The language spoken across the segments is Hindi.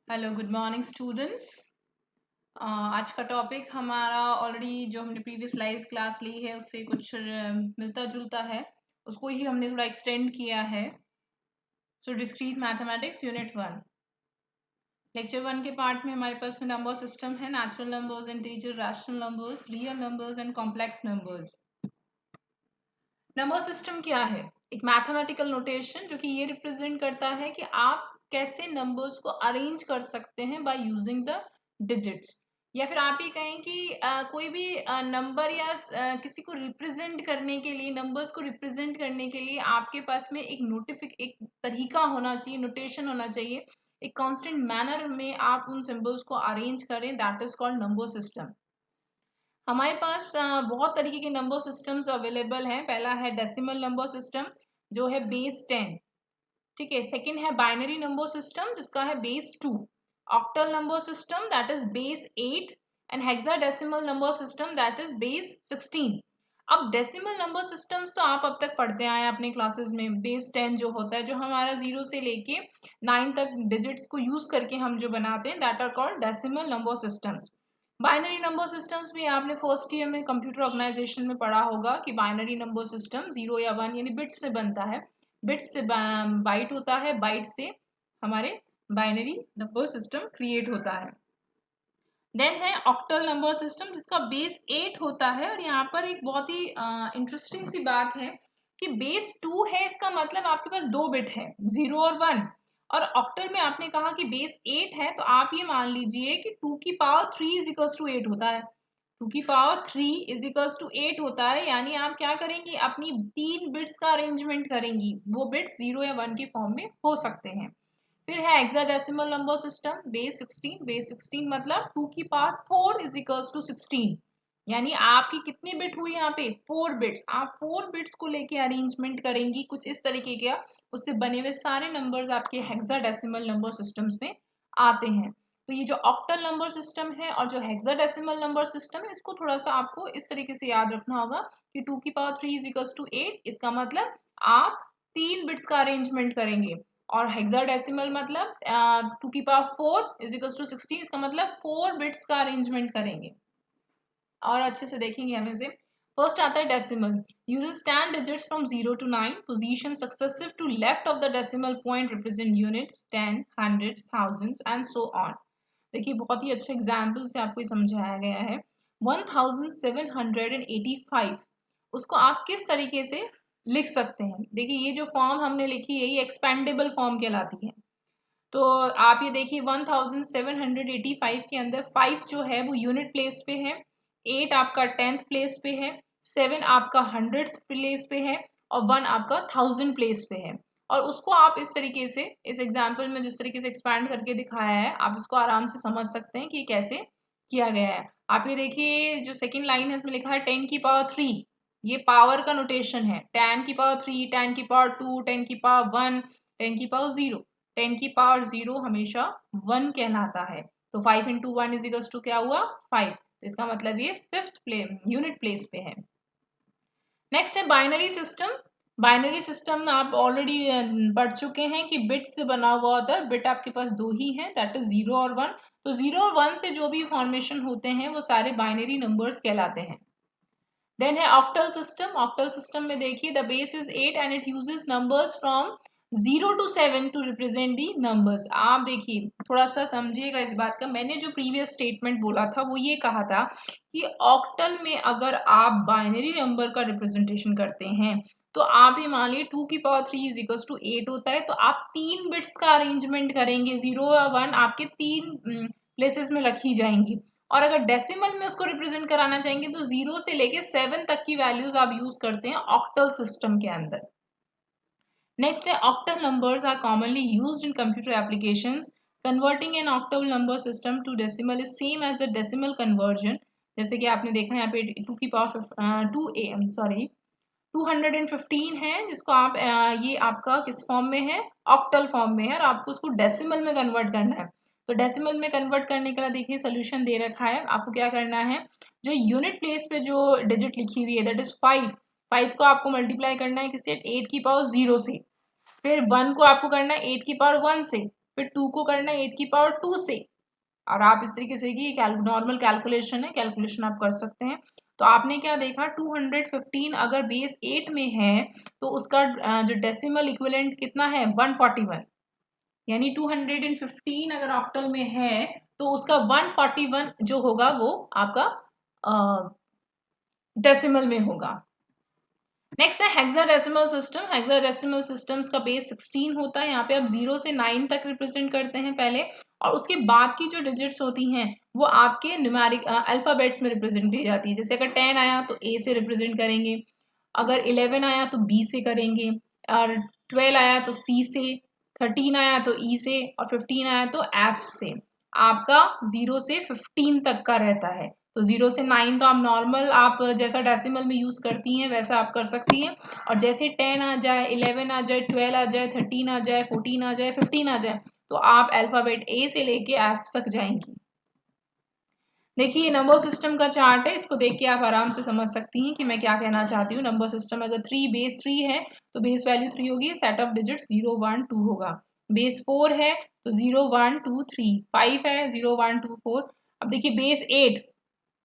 Hello good morning students. आज का टॉपिक हमारा ऑलरेडी जो हमने प्रीवियस लाइव क्लास ली है उससे कुछ मिलता जुलता है, उसको ही हमने थोड़ा एक्सटेंड किया है। सो डिस्क्रीट मैथमेटिक्स यूनिट 1 लेक्चर 1 के पार्ट में हमारे पास में नंबर सिस्टम है, natural numbers, integer, rational numbers, real numbers and complex numbers. Number system क्या है? एक मैथमेटिकल नोटेशन जो कि ये रिप्रेजेंट करता है कि आप कैसे नंबर्स को अरेंज कर सकते हैं बाय यूजिंग द डिजिट्स, या फिर आप ये कहें कि कोई भी नंबर या किसी को रिप्रेजेंट करने के लिए, नंबर्स को रिप्रेजेंट करने के लिए आपके पास में एक तरीका होना चाहिए, नोटेशन होना चाहिए, एक कांस्टेंट मैनर में आप उन सिंबल्स को अरेंज करें। That is called number system. हमारे पास बहुत तरीके के नंबर सिस्टम्स अवेलेबल हैं। पहला है डेसिमल नंबर सिस्टम जो है बेस 10, ठीक है। सेकंड है बाइनरी नंबर सिस्टम जिसका है base 2, octal number system that is base 8 and hexadecimal number system that is base 16। अब डेसिमल नंबर सिस्टम्स तो आप अब तक पढ़ते आए हैं अपने क्लासेस में। बेस 10 जो होता है, जो हमारा 0 से लेके 9 तक डिजिट्स को यूज करके हम जो बनाते हैं, that are called decimal number systems. Binary number systems भी आपने फर्स्ट ईयर में कंप्यूटर ऑर्गेनाइजेशन में पढ़ा होगा कि बाइनरी नंबर सिस्टम 0 या 1 यानी बिट्स से बनता है। बिट्स से बाइट होता है, बाइट से हमारे बाइनरी नंबर सिस्टम क्रिएट होता है। देन है ऑक्टल नंबर सिस्टम जिसका बेस 8 होता है। और यहाँ पर एक बहुत ही इंटरेस्टिंग सी बात है कि बेस 2 है, इसका मतलब आपके पास 2 बिट है, 0 और 1। और ऑक्टल में आपने कहा कि बेस 8 है, तो आप ये मान लीजिए कि 2 की पावर 3 इज इक्वल्स टू 8 होता है। 2 की पावर 3 इज इक्वल्स टू 8 होता है, यानी आप क्या करेंगी, अपनी 3 बिट्स का अरेंजमेंट करेंगी। वो बिट्स 0 या 1 की फॉर्म में हो सकते हैं। फिर है hexadecimal number system base 16। Base 16 मतलब 2 की पावर 4 इज इक्वल्स टू 16, यानी आपकी कितनी बिट हुई यहाँ पे, 4 बिट्स। आप 4 बिट्स को लेके अरेंजमेंट करेंगी कुछ इस तरीके का, उससे बने हुए सारे नंबर्स आपके हेक्साडेसिमल नंबर सिस्टम्स में आते हैं। तो ये जो ऑक्टल नंबर सिस्टम है और जो हेक्साडेसिमल नंबर सिस्टम है, इसको थोड़ा सा आपको इस तरीके से याद रखना होगा कि 2 की पावर 3 इज इक्वल्स टू 8, इसका मतलब आप 3 बिट्स का अरेंजमेंट करेंगे। और हेक्साडेसिमल मतलब 2 की पावर 4 इज इक्वल्स टू 16, इसका मतलब 4 बिट्स का अरेंजमेंट करेंगे। और अच्छे से देखेंगे हमें से। फर्स्ट आता है decimal, uses 10 digits from 0 to 9, position successive to left of the decimal point represent units 10, hundreds, thousands and so on. देखिए बहुत ही अच्छे एग्जाम्पल से आपको समझाया गया है। 1785 उसको आप किस तरीके से लिख सकते हैं? देखिए ये जो फॉर्म हमने लिखी है ये एक्सपेंडेबल फॉर्म कहलाती है। तो आप ये देखिए 1785 के अंदर 5 जो है वो यूनिट प्लेस पे है, 8 आपका 10th प्लेस पे है, 7 आपका 100th प्लेस पे है और 1 आपका 1000 प्लेस पे है। और उसको आप इस तरीके से, इस एग्जाम्पल में जिस तरीके से एक्सपैंड करके दिखाया है, आप उसको आराम से समझ सकते हैं कि कैसे किया गया है। आप ये देखिए जो सेकेंड लाइन है इसमें लिखा है 10 की पावर 3, ये पावर का नोटेशन है। 10 की पावर 3, 10 की पावर 2, 10 की पावर 1, 10 की पावर 0। 10 की पावर 0 हमेशा 1 कहलाता है। तो 5 इंटू 1 इज इक्वल्स टू क्या हुआ, 5। तो इसका मतलब ये 5th यूनिट प्लेस पे है। नेक्स्ट है बाइनरी सिस्टम। बाइनरी सिस्टम में आप ऑलरेडी पढ़ चुके हैं कि बिट से बना हुआ होता है। बिट आपके पास 2 ही है, दैट इज 0 और 1। तो 0 और 1 से जो भी फॉर्मेशन होते हैं वो सारे बाइनरी नंबर्स कहलाते हैं। देन है ऑक्टल सिस्टम। ऑक्टल सिस्टम में देखिए the base is 8 and it uses numbers from 0 to 7 to represent the numbers. आप देखिए थोड़ा सा समझिएगा इस बात का, मैंने जो प्रीवियस स्टेटमेंट बोला था वो ये कहा था कि ऑक्टल में अगर आप बाइनरी नंबर का रिप्रेजेंटेशन करते हैं तो आप ये मान लीजिए 2 की पावर 3 इज इक्वल टू 8 होता है, तो आप 3 बिट्स का अरेंजमेंट करेंगे, 0 या 1 आपके 3 प्लेसेस में रखी जाएंगी। और अगर डेसिमल में उसको रिप्रेजेंट कराना चाहेंगे तो 0 से लेके 7 तक की वैल्यूज आप यूज करते हैं ऑक्टल सिस्टम के अंदर। नेक्स्ट है octal numbers are commonly used in computer applications. Converting an octal number system to decimal is same as the decimal conversion. जैसे कि आपने देखा यहाँ पे 2 की पावर 215 है, जिसको आप ये आपका किस फॉर्म में है, ऑक्टल फॉर्म में है, और आपको उसको डेसिमल में कन्वर्ट करना है। तो डेसिमल में कन्वर्ट करने के लिए देखिए सोल्यूशन दे रखा है। आपको क्या करना है, जो यूनिट प्लेस पे जो डिजिट लिखी हुई है दैट इज 5, 5 को आपको मल्टीप्लाई करना है किससे, 8 की पावर 0 से। फिर 1 को आपको करना है 8 की पावर 1 से। फिर 2 को करना है 8 की पावर 2 से, और आप इस तरीके से कि नॉर्मल कैलकुलेशन है, कैलकुलेशन आप कर सकते हैं। तो आपने क्या देखा 215 अगर बेस 8 में है तो उसका जो डेसिमल इक्विवेलेंट कितना है 141, यानी 215 अगर ऑक्टल में है तो उसका 141 जो होगा वो आपका डेसिमल में होगा। नेक्स्ट है हेक्साडेसिमल सिस्टम। हेक्साडेसिमल सिस्टम्स का बेस 16 होता है। यहाँ पे आप 0 से 9 तक रिप्रेजेंट करते हैं पहले, और उसके बाद की जो डिजिट्स होती हैं वो आपके न्यूमेरिक अल्फाबेट्स में रिप्रेजेंट की जाती है। जैसे अगर 10 आया तो ए से रिप्रेजेंट करेंगे, अगर 11 आया तो बी से करेंगे, और 12 आया तो सी से, 13 आया तो ई से, और 15 आया तो एफ से। आपका 0 से 15 तक का रहता है। तो 0 से 9 तो आप नॉर्मल आप जैसा डेसिमल में यूज करती हैं वैसा आप कर सकती हैं, और जैसे 10 आ जाए, 11 आ जाए, 12 आ जाए, 13 आ जाए, 14 आ जाए, 15 आ जाए, तो आप अल्फाबेट ए से लेके एफ तक जाएंगी। देखिए ये नंबर सिस्टम का चार्ट है, इसको देख के आप आराम से समझ सकती हैं कि मैं क्या कहना चाहती हूँ। नंबर सिस्टम अगर 3 बेस 3 है तो बेस वैल्यू 3 होगी, सेट ऑफ डिजिट्स 0 1 2 होगा। बेस 4 है तो 0 1 2 3, 5 है 0 1 2 4। अब देखिए बेस 8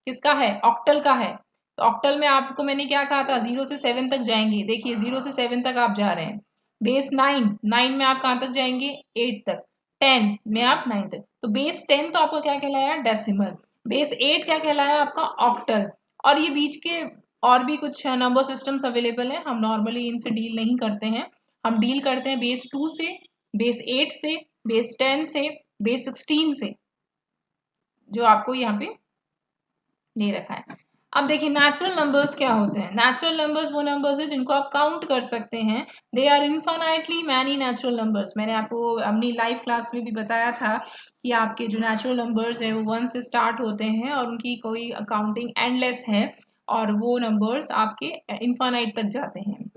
किसका है, ऑक्टल का है। तो ऑक्टल में आपको मैंने क्या कहा था 0 से 7 तक जाएंगे, देखिए 0 से 7 तक आप जा रहे हैं। बेस 9, 9 में आप कहाँ तक जाएंगे 8 तक, 10 में आप 9 तक। तो बेस 10 तो आपका क्या कहलाया डेसिमल, बेस 8 क्या कहलाया आपका ऑक्टल। और ये बीच के और भी कुछ नंबर सिस्टम्स अवेलेबल हैं, हम नॉर्मली इनसे डील नहीं करते हैं। हम डील करते हैं बेस 2 से, बेस 8 से, बेस 10 से, बेस 16 से, जो आपको यहाँ पे दे रखा है। अब देखिए नेचुरल नंबर्स क्या होते हैं। नेचुरल नंबर्स वो नंबर्स है जिनको आप काउंट कर सकते हैं। They are infinitely many natural numbers. मैंने आपको अपनी लाइव क्लास में भी बताया था कि आपके जो नेचुरल नंबर्स है वो 1 से स्टार्ट होते हैं और उनकी कोई काउंटिंग एंडलेस है, और वो नंबर्स आपके इनफाइनाइट तक जाते हैं,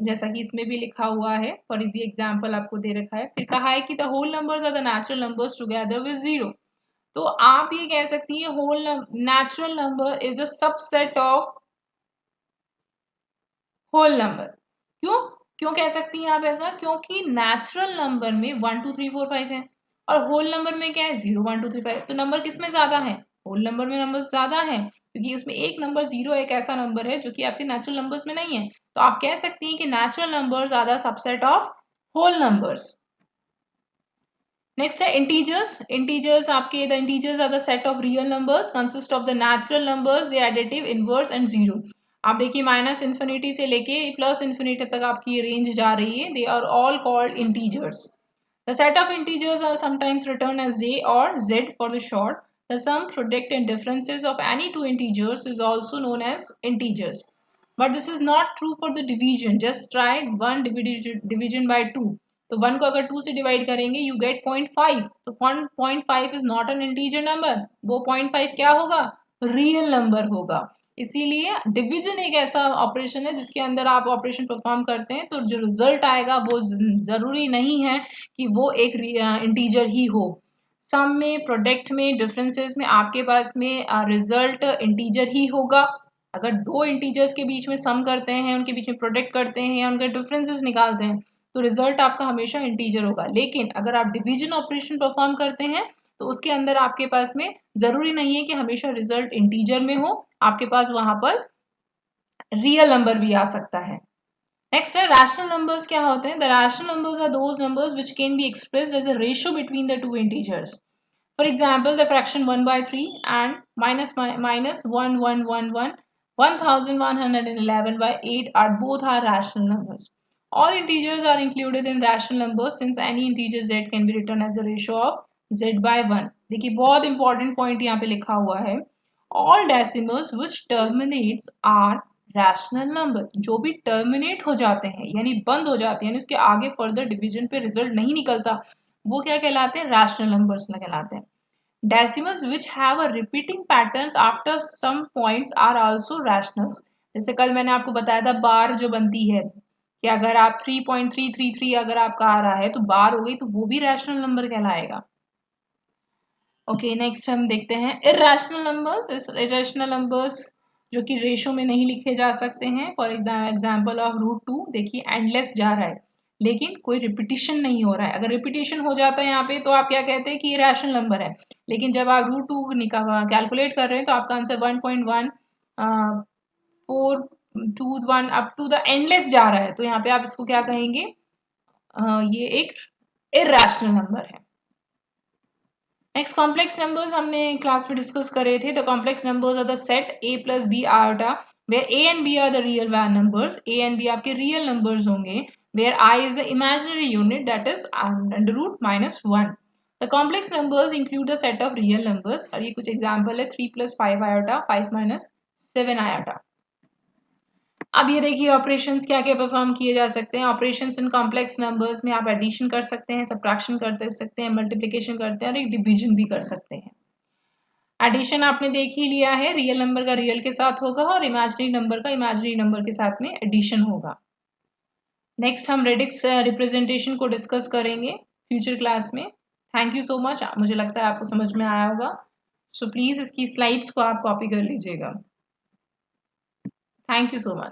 जैसा कि इसमें भी लिखा हुआ है। फॉर द एग्जाम्पल आपको दे रखा है। फिर कहा है कि the whole numbers are the natural numbers together with 0। तो आप ये कह सकती हैं whole natural number is a subset of whole number. क्यों क्यों कह सकती हैं आप ऐसा, क्योंकि नेचुरल नंबर में 1 2 3 4 5 है, और होल नंबर में क्या है 0 1 2 3 5। तो नंबर किस में ज्यादा है, होल नंबर में नंबर ज्यादा है, क्योंकि उसमें एक नंबर 0 एक ऐसा नंबर है जो कि आपके नेचुरल नंबर्स में नहीं है। तो आप कह सकती हैं कि natural numbers are the subset of whole numbers. Next है इंटीजर्स। इंटीजर्स आपके the integers are the set of real numbers consist of the natural numbers, the additive, inverse and zero. आप देखिए माइनस इन्फिनिटी से लेके प्लस इन्फिनिटी तक आपकी ये रेंज जा रही है। They are all called integers. The set of integers are sometimes written as a or z for the short. The sum, product and differences of any two integers is also known as integers. But this is not true for the division. Just try one division by 2. तो 1 को अगर 2 से डिवाइड करेंगे यू गेट 0.5। तो 1.5 is not an integer number, वो 0.5 क्या होगा, रियल नंबर होगा। इसीलिए डिवीजन एक ऐसा ऑपरेशन है जिसके अंदर आप ऑपरेशन परफॉर्म करते हैं तो जो रिजल्ट आएगा वो जरूरी नहीं है कि वो एक इंटीजर ही हो। सम में, प्रोडक्ट में, डिफरेंसेस में आपके पास में रिजल्ट इंटीजर ही होगा। अगर दो इंटीजर्स के बीच में सम करते हैं, उनके बीच में प्रोडक्ट करते हैं या उनके डिफरेंसेस निकालते हैं तो रिजल्ट आपका हमेशा इंटीजर होगा। लेकिन अगर आप डिवीजन ऑपरेशन परफॉर्म करते हैं तो उसके अंदर आपके पास में जरूरी नहीं है कि हमेशा रिजल्ट इंटीजर में हो, आपके पास वहां पर रियल नंबर भी आ सकता है। नेक्स्ट है रैशनल नंबर्स क्या होते हैं। The rational numbers are those numbers which can be expressed as a ratio between the two integers. For example, the fraction 1 by 3 and minus 1111 1111 by 8 are both are rational numbers. All integers are included in rational numbers since any integer z can be written as the ratio of z by 1. देखिए बहुत इंपॉर्टेंट पॉइंट यहाँ पे लिखा हुआ है, all decimals which terminates are rational number. जो भी टर्मिनेट हो जाते हैं यानी बंद हो जाते हैं, उसके आगे फर्दर डिवीजन पे रिजल्ट नहीं निकलता, वो क्या कहलाते हैं, रैशनल नंबर्स कहलाते हैं। Decimals which have a repeating patterns after some points are also rationals. जैसे कल मैंने आपको बताया था बार जो बनती है कि अगर आप 3.333 अगर आपका आ रहा है तो बार हो गई तो वो भी रैशनल नंबर कहलाएगा। ओके नेक्स्ट हम देखते हैं इरेशनल नंबर्स। इरेशनल नंबर्स जो कि रेशो में नहीं लिखे जा सकते हैं। फॉर एग्जाम्पल ऑफ √2 देखिए एंडलेस जा रहा है, लेकिन कोई रिपीटिशन नहीं हो रहा है। अगर रिपीटिशन हो जाता है यहाँ पे तो आप क्या कहते हैं कि ये रैशनल नंबर है। लेकिन जब आप √2 कैलकुलेट कर रहे हैं तो आपका answer 1.1421 up to the endless जा रहा है, तो यहाँ पे आप इसको क्या कहेंगे, ये एक इरैशनल नंबर है। नेक्स्ट कॉम्प्लेक्स नंबर्स हमने क्लास में डिस्कस करे थे। The complex numbers are the set a plus B iota where a and b are the real numbers. a and b आपके रियल नंबर्स होंगे, where i is the imaginary unit that is under root -1। The complex numbers include a set of real numbers, और ये कुछ एग्जांपल है 3 + 5 आयोटा, 5 - 7 आयोटा। अब ये देखिए ऑपरेशंस क्या क्या परफॉर्म किए जा सकते हैं। ऑपरेशंस इन कॉम्प्लेक्स नंबर्स में आप एडिशन कर सकते हैं, सब्ट्रैक्शन कर सकते हैं, मल्टीप्लिकेशन करते हैं और एक डिवीजन भी कर सकते हैं। एडिशन आपने देख ही लिया है, रियल नंबर का रियल के साथ होगा और इमेजिनरी नंबर का इमेजिनरी नंबर के साथ में एडिशन होगा। नेक्स्ट हम रेडिक्स रिप्रेजेंटेशन को डिस्कस करेंगे फ्यूचर क्लास में। Thank you so much. मुझे लगता है आपको समझ में आया होगा। सो प्लीज इसकी स्लाइड्स को आप कॉपी कर लीजिएगा। Thank you so much.